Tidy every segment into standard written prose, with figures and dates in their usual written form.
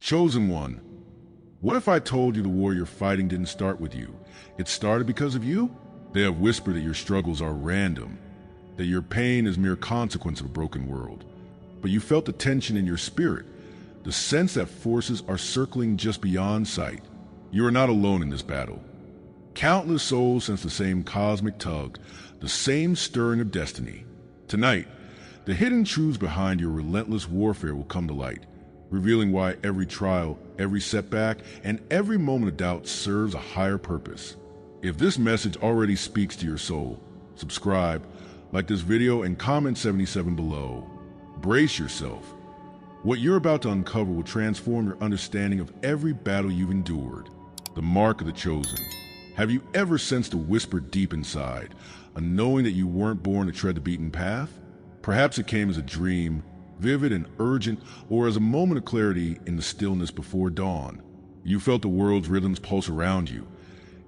Chosen one, what if I told you the war you're fighting didn't start with you? It started because of you? They have whispered that your struggles are random, that your pain is mere consequence of a broken world. But you felt the tension in your spirit, the sense that forces are circling just beyond sight. You are not alone in this battle. Countless souls sense the same cosmic tug, the same stirring of destiny. Tonight, the hidden truths behind your relentless warfare will come to light, revealing why every trial, every setback, and every moment of doubt serves a higher purpose. If this message already speaks to your soul, subscribe, like this video, and comment 77 below. Brace yourself. What you're about to uncover will transform your understanding of every battle you've endured. The mark of the chosen. Have you ever sensed a whisper deep inside, a knowing that you weren't born to tread the beaten path? Perhaps it came as a dream, vivid and urgent, or as a moment of clarity in the stillness before dawn. You felt the world's rhythms pulse around you,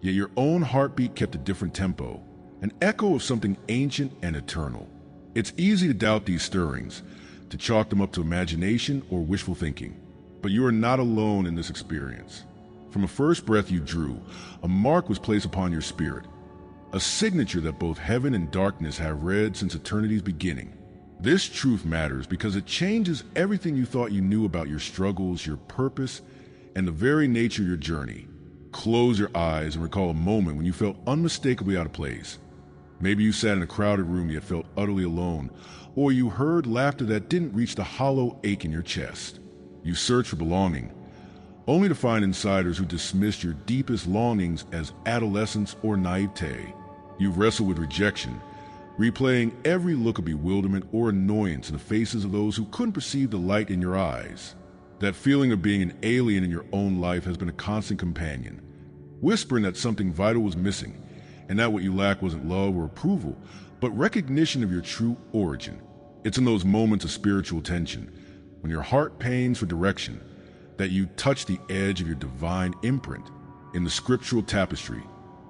yet your own heartbeat kept a different tempo, an echo of something ancient and eternal. It's easy to doubt these stirrings, to chalk them up to imagination or wishful thinking. But you are not alone in this experience. From the first breath you drew, a mark was placed upon your spirit, a signature that both heaven and darkness have read since eternity's beginning. This truth matters because it changes everything you thought you knew about your struggles, your purpose, and the very nature of your journey. Close your eyes and recall a moment when you felt unmistakably out of place. Maybe you sat in a crowded room yet felt utterly alone, or you heard laughter that didn't reach the hollow ache in your chest. You searched for belonging, only to find insiders who dismissed your deepest longings as adolescence or naivete. You've wrestled with rejection, replaying every look of bewilderment or annoyance in the faces of those who couldn't perceive the light in your eyes. That feeling of being an alien in your own life has been a constant companion, whispering that something vital was missing, and that what you lacked wasn't love or approval, but recognition of your true origin. It's in those moments of spiritual tension, when your heart pains for direction, that you touch the edge of your divine imprint. In the scriptural tapestry,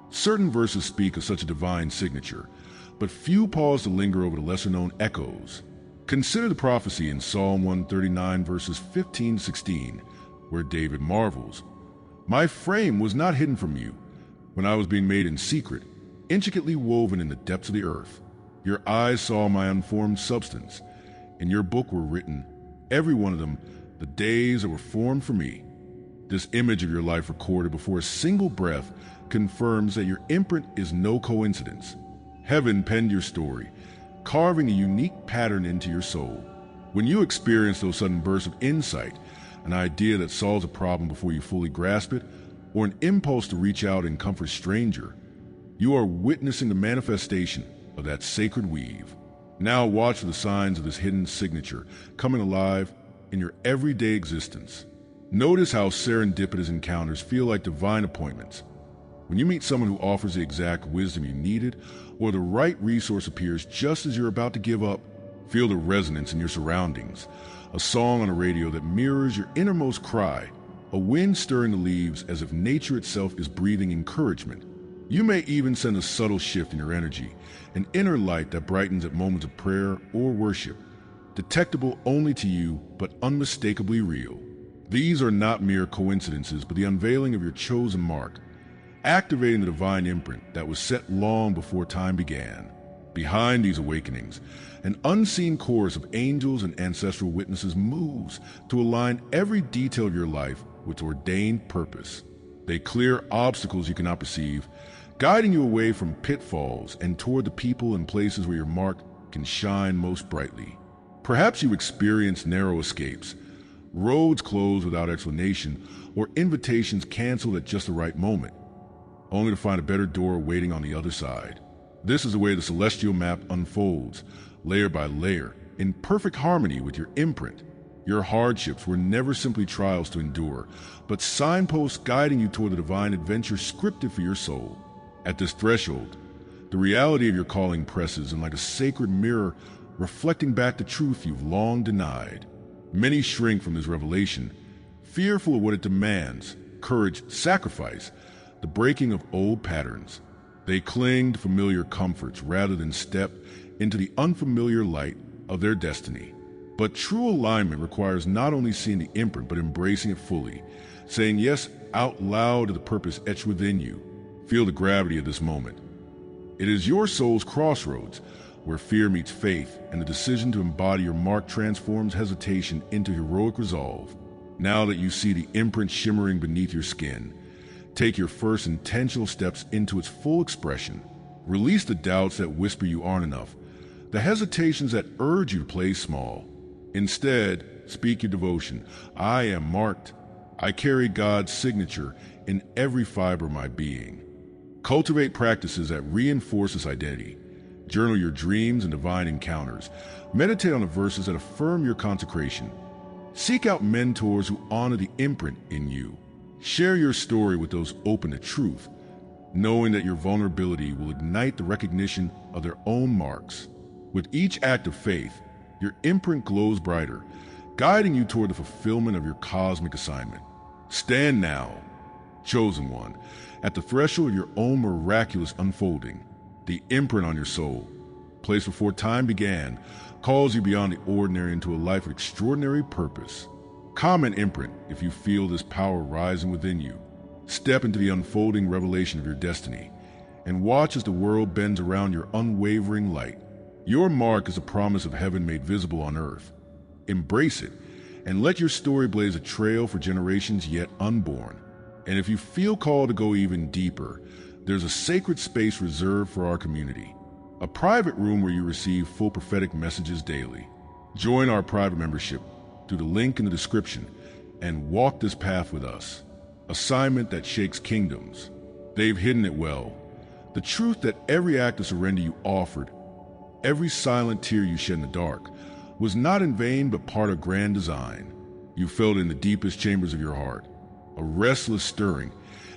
certain verses speak of such a divine signature, but few pause to linger over the lesser-known echoes. Consider the prophecy in Psalm 139 verses 15-16, where David marvels, "My frame was not hidden from you, when I was being made in secret, intricately woven in the depths of the earth. Your eyes saw my unformed substance. In your book were written, every one of them, the days that were formed for me." This image of your life recorded before a single breath confirms that your imprint is no coincidence. Heaven penned your story, carving a unique pattern into your soul. When you experience those sudden bursts of insight, an idea that solves a problem before you fully grasp it, or an impulse to reach out and comfort a stranger, you are witnessing the manifestation of that sacred weave. Now watch for the signs of this hidden signature coming alive in your everyday existence. Notice how serendipitous encounters feel like divine appointments. When you meet someone who offers the exact wisdom you needed, or the right resource appears just as you're about to give up, feel the resonance in your surroundings, a song on the radio that mirrors your innermost cry, a wind stirring the leaves as if nature itself is breathing encouragement. You may even sense a subtle shift in your energy, an inner light that brightens at moments of prayer or worship, detectable only to you but unmistakably real. These are not mere coincidences, but the unveiling of your chosen mark, activating the divine imprint that was set long before time began. Behind these awakenings, an unseen chorus of angels and ancestral witnesses moves to align every detail of your life with ordained purpose. They clear obstacles you cannot perceive, guiding you away from pitfalls and toward the people and places where your mark can shine most brightly. Perhaps you experience narrow escapes, roads closed without explanation, or invitations canceled at just the right moment, only to find a better door waiting on the other side. This is the way the celestial map unfolds, layer by layer, in perfect harmony with your imprint. Your hardships were never simply trials to endure, but signposts guiding you toward the divine adventure scripted for your soul. At this threshold, the reality of your calling presses in like a sacred mirror, reflecting back the truth you've long denied. Many shrink from this revelation, fearful of what it demands: courage, sacrifice, the breaking of old patterns. They cling to familiar comforts rather than step into the unfamiliar light of their destiny. But true alignment requires not only seeing the imprint, but embracing it fully, saying yes out loud to the purpose etched within you. Feel the gravity of this moment. It is your soul's crossroads, where fear meets faith, and the decision to embody your mark transforms hesitation into heroic resolve. Now that you see the imprint shimmering beneath your skin, take your first intentional steps into its full expression. Release the doubts that whisper you aren't enough, the hesitations that urge you to play small. Instead, speak your devotion. I am marked. I carry God's signature in every fiber of my being. Cultivate practices that reinforce this identity. Journal your dreams and divine encounters. Meditate on the verses that affirm your consecration. Seek out mentors who honor the imprint in you. Share your story with those open to truth, knowing that your vulnerability will ignite the recognition of their own marks. With each act of faith, your imprint glows brighter, guiding you toward the fulfillment of your cosmic assignment. Stand now, chosen one, at the threshold of your own miraculous unfolding. The imprint on your soul, placed before time began, calls you beyond the ordinary into a life of extraordinary purpose. Comment imprint if you feel this power rising within you. Step into the unfolding revelation of your destiny, and watch as the world bends around your unwavering light. Your mark is a promise of heaven made visible on earth. Embrace it, and let your story blaze a trail for generations yet unborn. And if you feel called to go even deeper, there's a sacred space reserved for our community, a private room where you receive full prophetic messages daily. Join our private membership through the link in the description and walk this path with us. Assignment that shakes kingdoms. They've hidden it well. The truth that every act of surrender you offered, every silent tear you shed in the dark, was not in vain but part of grand design. You felt in the deepest chambers of your heart, a restless stirring,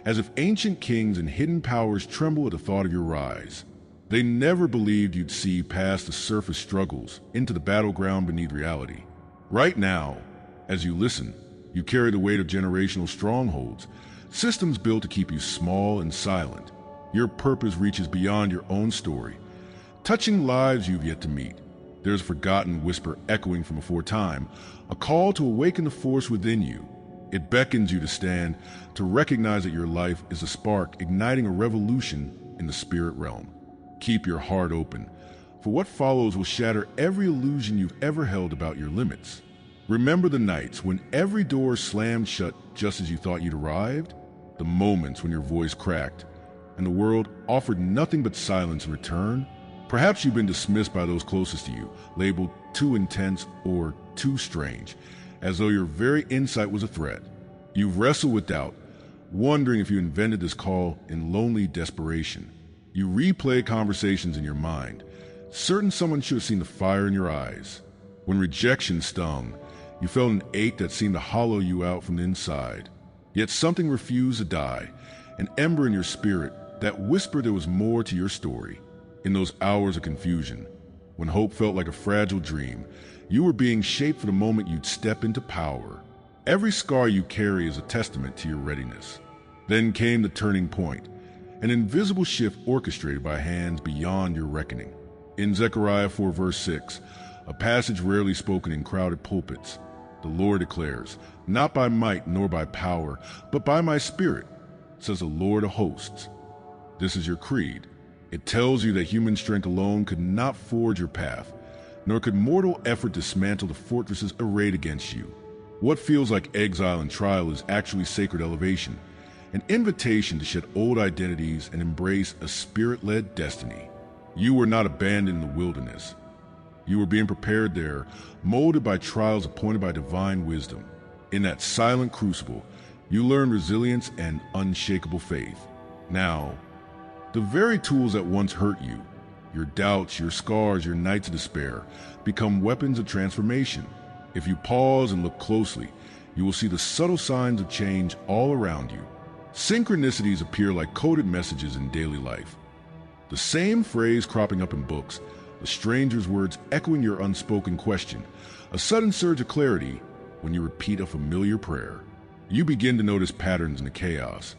as if ancient kings and hidden powers tremble at the thought of your rise. They never believed you'd see past the surface struggles into the battleground beneath reality. Right now, as you listen, you carry the weight of generational strongholds, systems built to keep you small and silent. Your purpose reaches beyond your own story, touching lives you've yet to meet. There's a forgotten whisper echoing from before time, a call to awaken the force within you. It beckons you to stand, to recognize that your life is a spark igniting a revolution in the spirit realm. Keep your heart open, for what follows will shatter every illusion you've ever held about your limits. Remember the nights when every door slammed shut just as you thought you'd arrived, the moments when your voice cracked and the world offered nothing but silence in return. Perhaps you've been dismissed by those closest to you, labeled too intense or too strange, as though your very insight was a threat. You've wrestled with doubt, wondering if you invented this call in lonely desperation. You replay conversations in your mind, certain someone should have seen the fire in your eyes. When rejection stung, you felt an ache that seemed to hollow you out from the inside. Yet something refused to die, an ember in your spirit that whispered there was more to your story. In those hours of confusion, when hope felt like a fragile dream, you were being shaped for the moment you'd step into power. Every scar you carry is a testament to your readiness. Then came the turning point, an invisible shift orchestrated by hands beyond your reckoning. In Zechariah 4 verse 6, a passage rarely spoken in crowded pulpits, the Lord declares, "Not by might nor by power, but by my Spirit, says the Lord of hosts." This is your creed. It tells you that human strength alone could not forge your path, nor could mortal effort dismantle the fortresses arrayed against you. What feels like exile and trial is actually sacred elevation, an invitation to shed old identities and embrace a spirit-led destiny. You were not abandoned in the wilderness. You were being prepared there, molded by trials appointed by divine wisdom. In that silent crucible, you learned resilience and unshakable faith. Now, the very tools that once hurt you, your doubts, your scars, your nights of despair, become weapons of transformation. If you pause and look closely, you will see the subtle signs of change all around you. Synchronicities appear like coded messages in daily life. The same phrase cropping up in books, a stranger's words echoing your unspoken question, a sudden surge of clarity when you repeat a familiar prayer. You begin to notice patterns in the chaos,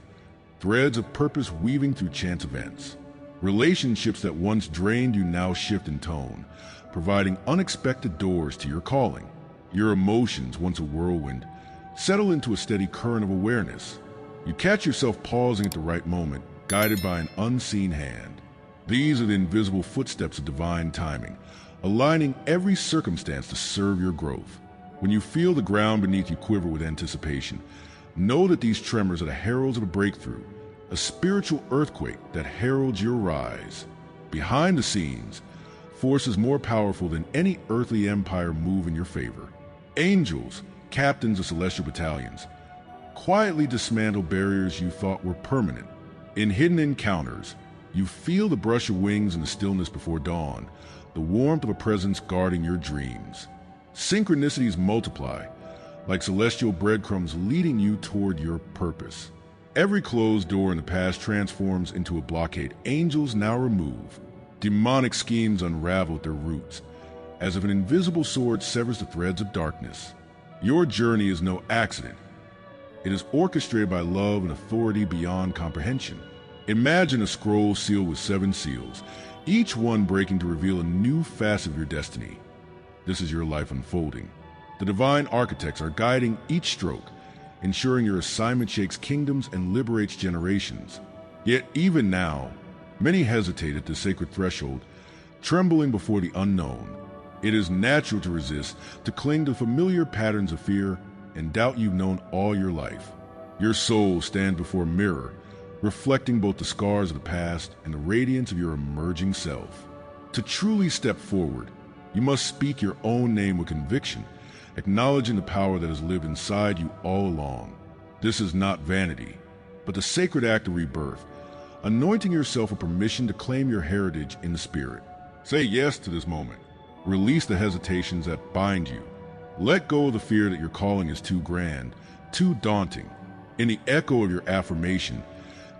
threads of purpose weaving through chance events. Relationships that once drained you now shift in tone, providing unexpected doors to your calling. Your emotions, once a whirlwind, settle into a steady current of awareness. You catch yourself pausing at the right moment, guided by an unseen hand. These are the invisible footsteps of divine timing, aligning every circumstance to serve your growth. When you feel the ground beneath you quiver with anticipation, know that these tremors are the heralds of a breakthrough, a spiritual earthquake that heralds your rise. Behind the scenes, forces more powerful than any earthly empire move in your favor. Angels, captains of celestial battalions, quietly dismantle barriers you thought were permanent. In hidden encounters, you feel the brush of wings in the stillness before dawn, the warmth of a presence guarding your dreams. Synchronicities multiply, like celestial breadcrumbs leading you toward your purpose. Every closed door in the past transforms into a blockade angels now remove. Demonic schemes unravel at their roots, as if an invisible sword severs the threads of darkness. Your journey is no accident. It is orchestrated by love and authority beyond comprehension. Imagine a scroll sealed with 7 seals, each one breaking to reveal a new facet of your destiny. This is your life unfolding. The divine architects are guiding each stroke, ensuring your assignment shakes kingdoms and liberates generations. Yet even now, many hesitate at the sacred threshold, trembling before the unknown. It is natural to resist, to cling to familiar patterns of fear and doubt you've known all your life. Your soul stands before a mirror, reflecting both the scars of the past and the radiance of your emerging self. To truly step forward, you must speak your own name with conviction, acknowledging the power that has lived inside you all along. This is not vanity, but the sacred act of rebirth, anointing yourself with permission to claim your heritage in the spirit. Say yes to this moment. Release the hesitations that bind you. Let go of the fear that your calling is too grand, too daunting. In the echo of your affirmation,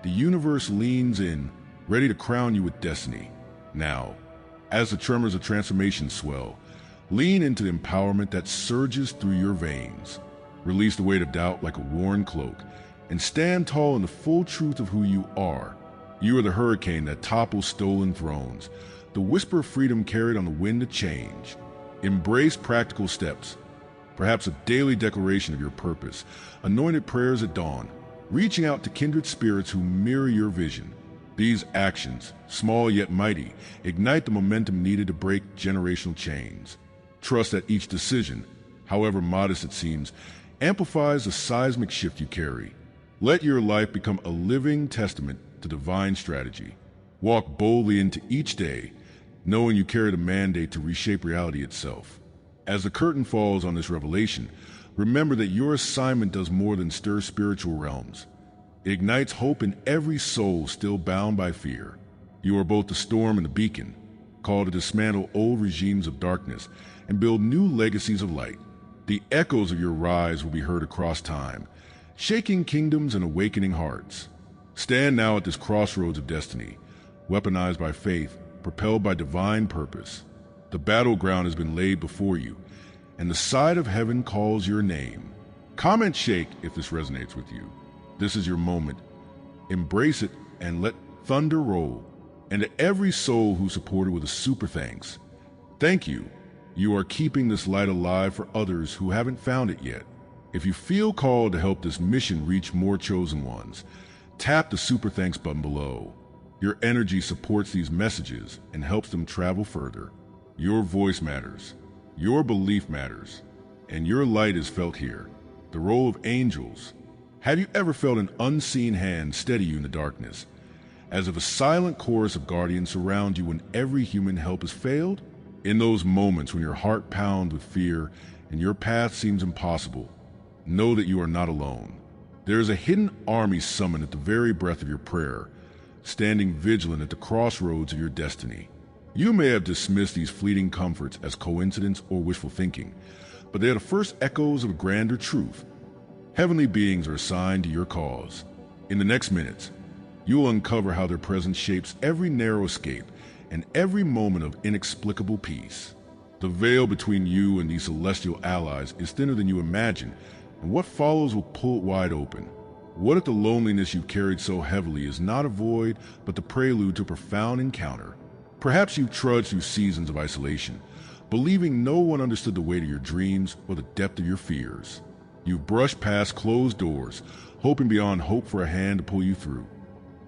the universe leans in, ready to crown you with destiny. Now, as the tremors of transformation swell, lean into the empowerment that surges through your veins. Release the weight of doubt like a worn cloak, and stand tall in the full truth of who you are. You are the hurricane that topples stolen thrones, the whisper of freedom carried on the wind of change. Embrace practical steps, perhaps a daily declaration of your purpose, anointed prayers at dawn, reaching out to kindred spirits who mirror your vision. These actions, small yet mighty, ignite the momentum needed to break generational chains. Trust that each decision, however modest it seems, amplifies the seismic shift you carry. Let your life become a living testament to divine strategy. Walk boldly into each day, knowing you carry the mandate to reshape reality itself. As the curtain falls on this revelation, remember that your assignment does more than stir spiritual realms. It ignites hope in every soul still bound by fear. You are both the storm and the beacon, called to dismantle old regimes of darkness and build new legacies of light. The echoes of your rise will be heard across time, shaking kingdoms and awakening hearts. Stand now at this crossroads of destiny, weaponized by faith, propelled by divine purpose. The battleground has been laid before you, and the side of heaven calls your name. Comment shake if this resonates with you. This is your moment. Embrace it and let thunder roll. And to every soul who supported with a super thanks, thank you. You are keeping this light alive for others who haven't found it yet. If you feel called to help this mission reach more chosen ones, tap the super thanks button below. Your energy supports these messages and helps them travel further. Your voice matters. Your belief matters. And your light is felt here. The role of angels. Have you ever felt an unseen hand steady you in the darkness, as if a silent chorus of guardians surround you when every human help has failed? In those moments when your heart pounds with fear and your path seems impossible, know that you are not alone. There is a hidden army summoned at the very breath of your prayer, standing vigilant at the crossroads of your destiny. You may have dismissed these fleeting comforts as coincidence or wishful thinking, but they are the first echoes of a grander truth. Heavenly beings are assigned to your cause. In the next minutes, you will uncover how their presence shapes every narrow escape and every moment of inexplicable peace. The veil between you and these celestial allies is thinner than you imagine, and what follows will pull it wide open. What if the loneliness you've carried so heavily is not a void, but the prelude to a profound encounter? Perhaps you've trudged through seasons of isolation, believing no one understood the weight of your dreams or the depth of your fears. You've brushed past closed doors, hoping beyond hope for a hand to pull you through,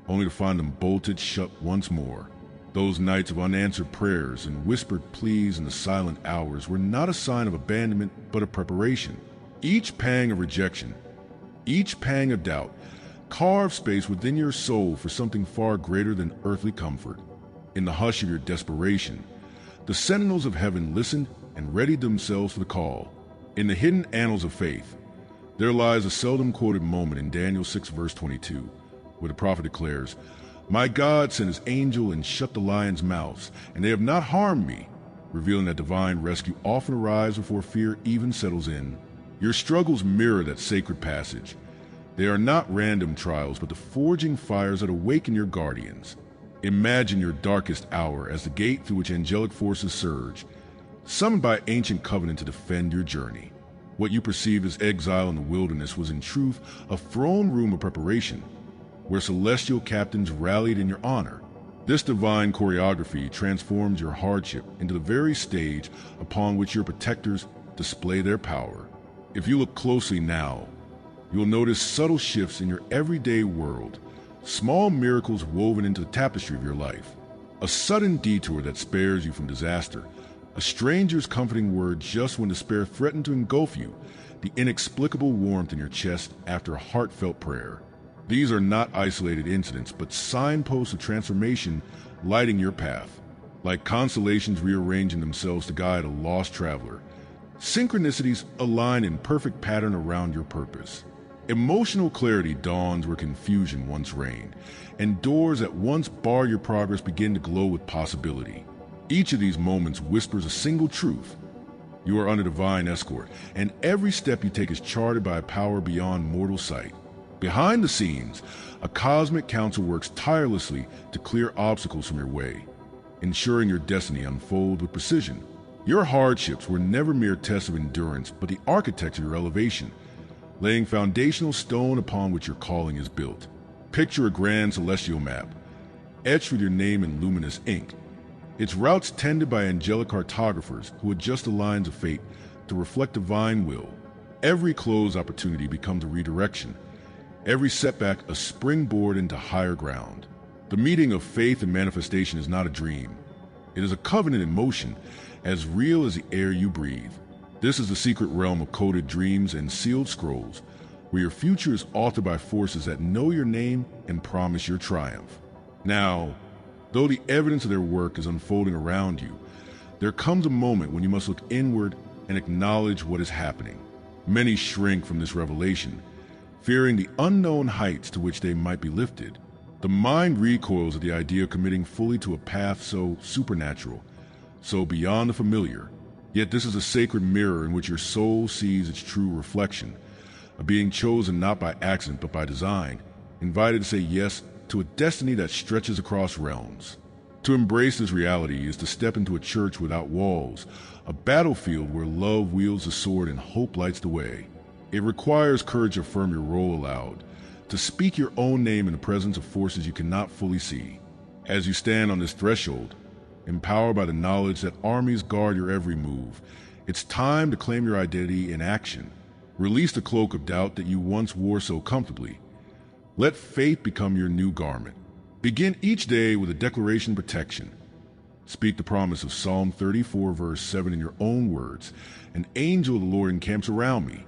only to find them bolted shut once more. Those nights of unanswered prayers and whispered pleas in the silent hours were not a sign of abandonment, but of preparation. Each pang of rejection, each pang of doubt, carved space within your soul for something far greater than earthly comfort. In the hush of your desperation, the sentinels of heaven listened and readied themselves for the call. In the hidden annals of faith, there lies a seldom quoted moment in Daniel 6 verse 22, where the prophet declares, "My God sent his angel and shut the lions' mouths, and they have not harmed me," revealing that divine rescue often arrives before fear even settles in. Your struggles mirror that sacred passage. They are not random trials, but the forging fires that awaken your guardians. Imagine your darkest hour as the gate through which angelic forces surge, summoned by ancient covenant to defend your journey. What you perceived as exile in the wilderness was in truth a throne room of preparation, where celestial captains rallied in your honor. This divine choreography transforms your hardship into the very stage upon which your protectors display their power. If you look closely now, you will notice subtle shifts in your everyday world, small miracles woven into the tapestry of your life. A sudden detour that spares you from disaster, a stranger's comforting word just when despair threatened to engulf you, the inexplicable warmth in your chest after a heartfelt prayer. These are not isolated incidents, but signposts of transformation lighting your path, like constellations rearranging themselves to guide a lost traveler. Synchronicities align in perfect pattern around your purpose. Emotional clarity dawns where confusion once reigned, and doors that once barred your progress begin to glow with possibility. Each of these moments whispers a single truth. You are under divine escort, and every step you take is charted by a power beyond mortal sight. Behind the scenes, a cosmic council works tirelessly to clear obstacles from your way, ensuring your destiny unfolds with precision. Your hardships were never mere tests of endurance, but the architecture of your elevation, laying foundational stone upon which your calling is built. Picture a grand celestial map, etched with your name in luminous ink, its routes tended by angelic cartographers who adjust the lines of fate to reflect divine will. Every closed opportunity becomes a redirection, every setback a springboard into higher ground. The meeting of faith and manifestation is not a dream. It is a covenant in motion, as real as the air you breathe. This is the secret realm of coded dreams and sealed scrolls, where your future is authored by forces that know your name and promise your triumph. Now, though the evidence of their work is unfolding around you, there comes a moment when you must look inward and acknowledge what is happening. Many shrink from this revelation, fearing the unknown heights to which they might be lifted. The mind recoils at the idea of committing fully to a path so supernatural, so beyond the familiar. Yet this is a sacred mirror in which your soul sees its true reflection, a being chosen not by accident but by design, invited to say yes to a destiny that stretches across realms. To embrace this reality is to step into a church without walls, a battlefield where love wields the sword and hope lights the way. It requires courage to affirm your role aloud, to speak your own name in the presence of forces you cannot fully see. As you stand on this threshold, empowered by the knowledge that armies guard your every move, it's time to claim your identity in action. Release the cloak of doubt that you once wore so comfortably. Let faith become your new garment. Begin each day with a declaration of protection. Speak the promise of Psalm 34 verse 7 in your own words. An angel of the Lord encamps around me.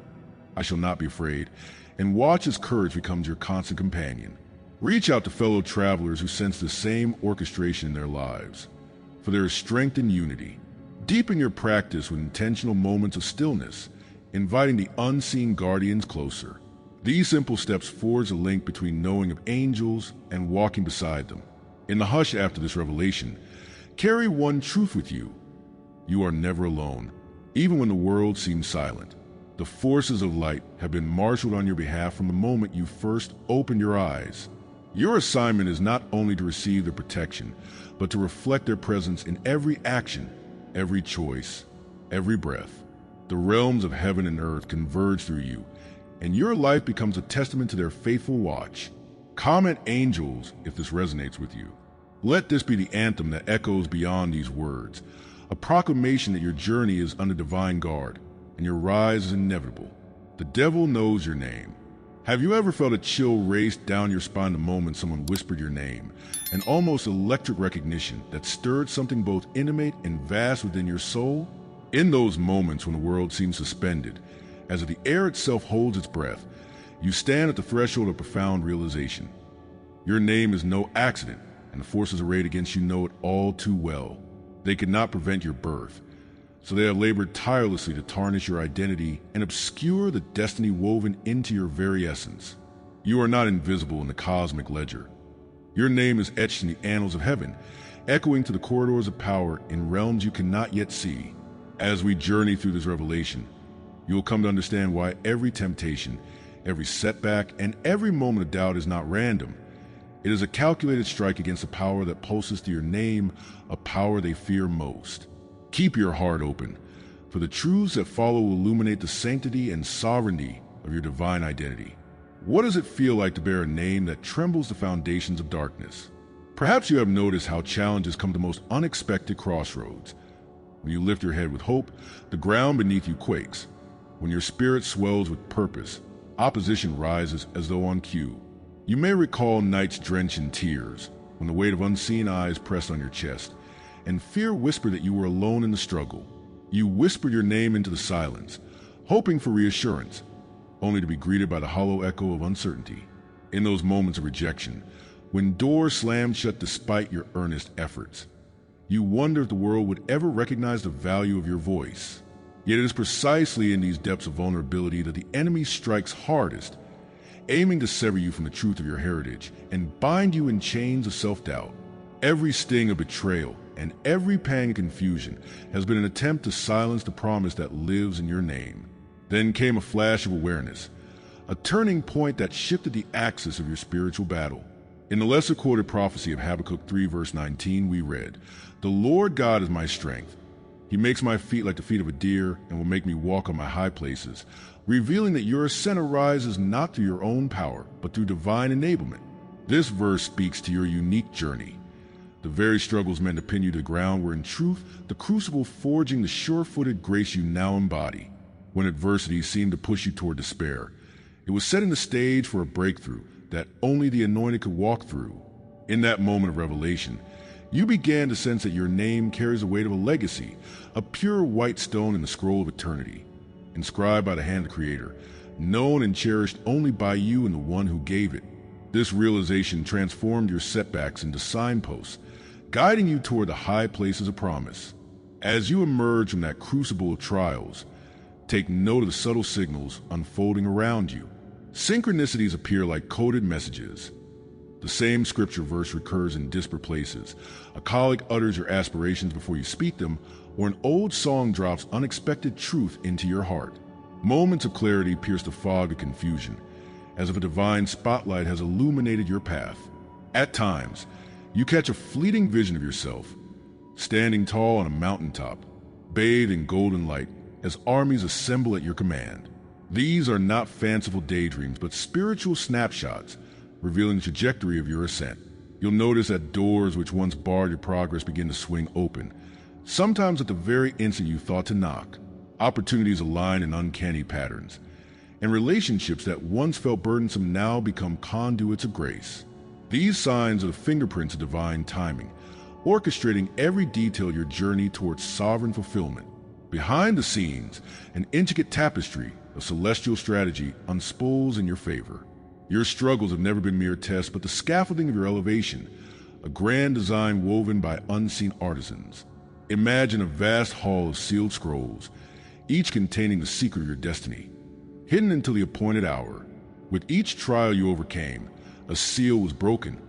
I shall not be afraid, and watch as courage becomes your constant companion. Reach out to fellow travelers who sense the same orchestration in their lives, for there is strength in unity. Deepen your practice with intentional moments of stillness, inviting the unseen guardians closer. These simple steps forge a link between knowing of angels and walking beside them. In the hush after this revelation, carry one truth with you. You are never alone, even when the world seems silent. The forces of light have been marshaled on your behalf from the moment you first opened your eyes. Your assignment is not only to receive their protection, but to reflect their presence in every action, every choice, every breath. The realms of heaven and earth converge through you, and your life becomes a testament to their faithful watch. Comment angels if this resonates with you. Let this be the anthem that echoes beyond these words, a proclamation that your journey is under divine guard and your rise is inevitable. The devil knows your name. Have you ever felt a chill race down your spine the moment someone whispered your name, an almost electric recognition that stirred something both intimate and vast within your soul? In those moments when the world seems suspended, as if the air itself holds its breath, you stand at the threshold of profound realization. Your name is no accident, and the forces arrayed against you know it all too well. They could not prevent your birth, so they have labored tirelessly to tarnish your identity and obscure the destiny woven into your very essence. You are not invisible in the cosmic ledger. Your name is etched in the annals of heaven, echoing to the corridors of power in realms you cannot yet see. As we journey through this revelation, you will come to understand why every temptation, every setback, and every moment of doubt is not random. It is a calculated strike against the power that pulses through your name, a power they fear most. Keep your heart open, for the truths that follow will illuminate the sanctity and sovereignty of your divine identity. What does it feel like to bear a name that trembles the foundations of darkness? Perhaps you have noticed how challenges come to most unexpected crossroads. When you lift your head with hope, the ground beneath you quakes. When your spirit swells with purpose, opposition rises as though on cue. You may recall nights drenched in tears, when the weight of unseen eyes pressed on your chest, and fear whispered that you were alone in the struggle. You whispered your name into the silence, hoping for reassurance, only to be greeted by the hollow echo of uncertainty. In those moments of rejection, when doors slammed shut despite your earnest efforts, you wonder if the world would ever recognize the value of your voice. Yet it is precisely in these depths of vulnerability that the enemy strikes hardest, aiming to sever you from the truth of your heritage and bind you in chains of self-doubt. Every sting of betrayal and every pang of confusion has been an attempt to silence the promise that lives in your name. Then came a flash of awareness, a turning point that shifted the axis of your spiritual battle. In the lesser-quoted prophecy of Habakkuk 3 verse 19, we read, "The Lord God is my strength. He makes my feet like the feet of a deer and will make me walk on my high places," revealing that your ascent arises not through your own power, but through divine enablement. This verse speaks to your unique journey. The very struggles meant to pin you to the ground were in truth the crucible forging the sure-footed grace you now embody. When adversity seemed to push you toward despair, it was setting the stage for a breakthrough that only the anointed could walk through. In that moment of revelation, you began to sense that your name carries the weight of a legacy, a pure white stone in the scroll of eternity, inscribed by the hand of the Creator, known and cherished only by you and the one who gave it. This realization transformed your setbacks into signposts, guiding you toward the high places of promise. As you emerge from that crucible of trials, take note of the subtle signals unfolding around you. Synchronicities appear like coded messages. The same scripture verse recurs in disparate places. A colleague utters your aspirations before you speak them, or an old song drops unexpected truth into your heart. Moments of clarity pierce the fog of confusion, as if a divine spotlight has illuminated your path. At times, you catch a fleeting vision of yourself, standing tall on a mountaintop, bathed in golden light, as armies assemble at your command. These are not fanciful daydreams, but spiritual snapshots, revealing the trajectory of your ascent. You'll notice that doors which once barred your progress begin to swing open, sometimes at the very instant you thought to knock. Opportunities align in uncanny patterns, and relationships that once felt burdensome now become conduits of grace. These signs are the fingerprints of divine timing, orchestrating every detail of your journey towards sovereign fulfillment. Behind the scenes, an intricate tapestry of celestial strategy unspools in your favor. Your struggles have never been mere tests, but the scaffolding of your elevation, a grand design woven by unseen artisans. Imagine a vast hall of sealed scrolls, each containing the secret of your destiny, hidden until the appointed hour. With each trial you overcame, a seal was broken,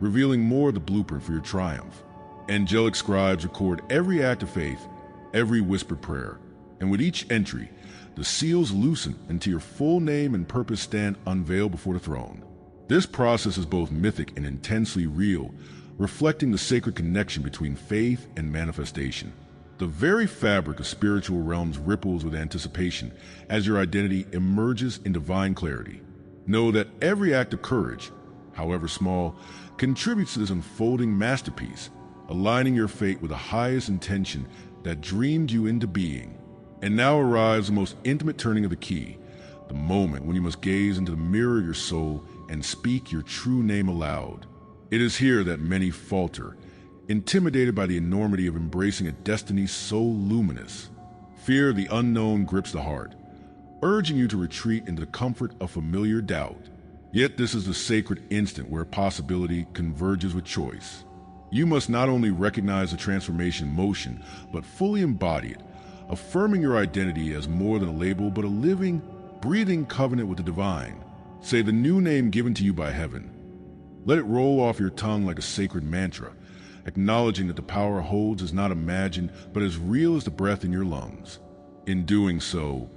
revealing more of the blueprint for your triumph. Angelic scribes record every act of faith, every whispered prayer, and with each entry, the seals loosen until your full name and purpose stand unveiled before the throne. This process is both mythic and intensely real, reflecting the sacred connection between faith and manifestation. The very fabric of spiritual realms ripples with anticipation as your identity emerges in divine clarity. Know that every act of courage, however small, contributes to this unfolding masterpiece, aligning your fate with the highest intention that dreamed you into being. And now arrives the most intimate turning of the key, the moment when you must gaze into the mirror of your soul and speak your true name aloud. It is here that many falter, intimidated by the enormity of embracing a destiny so luminous. Fear of the unknown grips the heart, urging you to retreat into the comfort of familiar doubt. Yet this is the sacred instant where possibility converges with choice. You must not only recognize the transformation in motion, but fully embody it, affirming your identity as more than a label, but a living, breathing covenant with the divine. Say the new name given to you by heaven. Let it roll off your tongue like a sacred mantra, acknowledging that the power it holds is not imagined, but as real as the breath in your lungs. In doing so,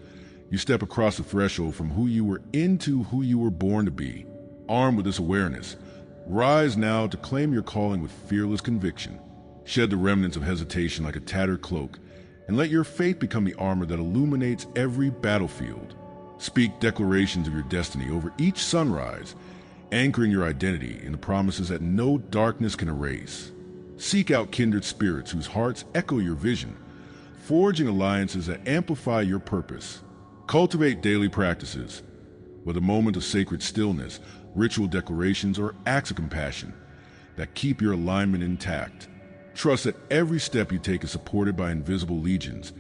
you step across the threshold from who you were into who you were born to be. Armed with this awareness, rise now to claim your calling with fearless conviction. Shed the remnants of hesitation like a tattered cloak, and let your faith become the armor that illuminates every battlefield. Speak declarations of your destiny over each sunrise, anchoring your identity in the promises that no darkness can erase. Seek out kindred spirits whose hearts echo your vision, forging alliances that amplify your purpose. Cultivate daily practices, whether a moment of sacred stillness, ritual declarations, or acts of compassion, that keep your alignment intact. Trust that every step you take is supported by invisible legions,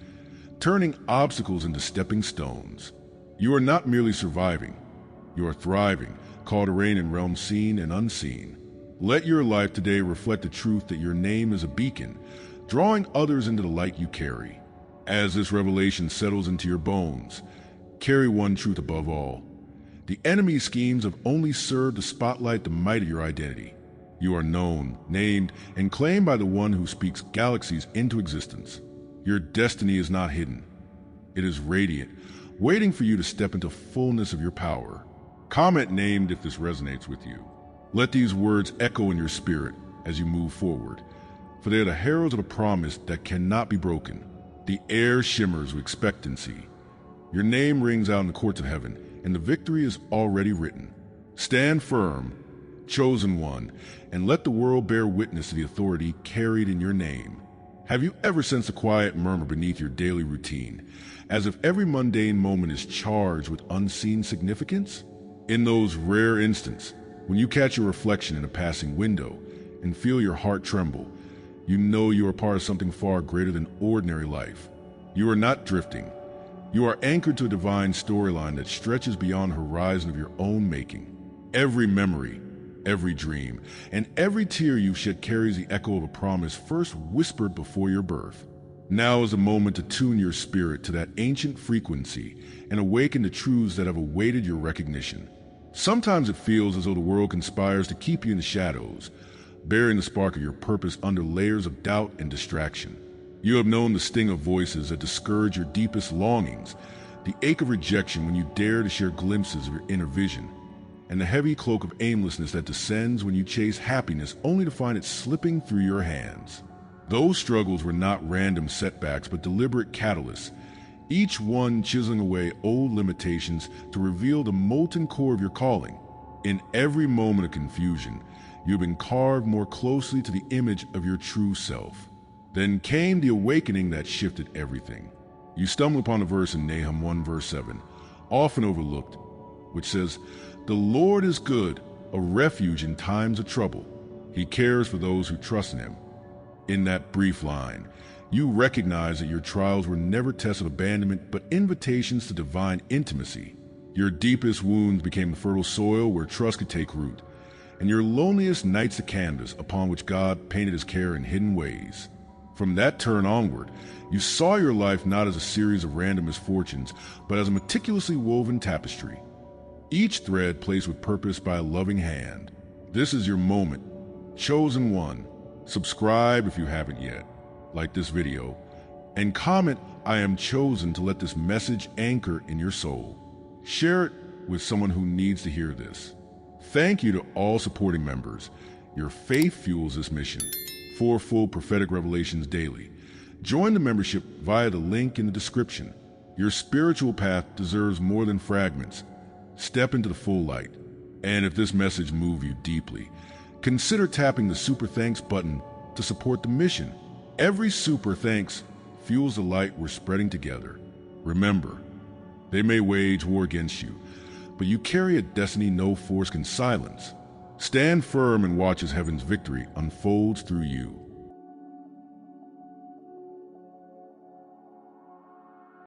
turning obstacles into stepping stones. You are not merely surviving, you are thriving, called to reign in realms seen and unseen. Let your life today reflect the truth that your name is a beacon, drawing others into the light you carry. As this revelation settles into your bones, carry one truth above all. The enemy's schemes have only served to spotlight the might of your identity. You are known, named, and claimed by the one who speaks galaxies into existence. Your destiny is not hidden. It is radiant, waiting for you to step into fullness of your power. Comment named if this resonates with you. Let these words echo in your spirit as you move forward, for they are the heralds of a promise that cannot be broken. The air shimmers with expectancy. Your name rings out in the courts of heaven, and the victory is already written. Stand firm, chosen one, and let the world bear witness to the authority carried in your name. Have you ever sensed a quiet murmur beneath your daily routine, as if every mundane moment is charged with unseen significance? In those rare instants, when you catch your reflection in a passing window and feel your heart tremble, you know you are part of something far greater than ordinary life. You are not drifting. You are anchored to a divine storyline that stretches beyond the horizon of your own making. Every memory, every dream, and every tear you shed carries the echo of a promise first whispered before your birth. Now is the moment to tune your spirit to that ancient frequency and awaken the truths that have awaited your recognition. Sometimes it feels as though the world conspires to keep you in the shadows, burying the spark of your purpose under layers of doubt and distraction. You have known the sting of voices that discourage your deepest longings, the ache of rejection when you dare to share glimpses of your inner vision, and the heavy cloak of aimlessness that descends when you chase happiness only to find it slipping through your hands. Those struggles were not random setbacks but deliberate catalysts, each one chiseling away old limitations to reveal the molten core of your calling. In every moment of confusion, you have been carved more closely to the image of your true self. Then came the awakening that shifted everything. You stumble upon a verse in Nahum 1 verse 7, often overlooked, which says, "The Lord is good, a refuge in times of trouble. He cares for those who trust in him." In that brief line, you recognize that your trials were never tests of abandonment, but invitations to divine intimacy. Your deepest wounds became the fertile soil where trust could take root, and your loneliest nights the canvas upon which God painted his care in hidden ways. From that turn onward, you saw your life not as a series of random misfortunes, but as a meticulously woven tapestry, each thread placed with purpose by a loving hand. This is your moment, chosen one. Subscribe if you haven't yet, like this video, and comment "I am chosen" to let this message anchor in your soul. Share it with someone who needs to hear this. Thank you to all supporting members. Your faith fuels this mission. 4 full prophetic revelations daily, Join the membership via the link in the description. Your spiritual path deserves more than fragments. Step into the full light. And if this message moved you deeply, consider tapping the Super Thanks button to support the mission. Every Super Thanks fuels the light we're spreading together. Remember, they may wage war against you, but you carry a destiny no force can silence. Stand firm and watch as heaven's victory unfolds through you.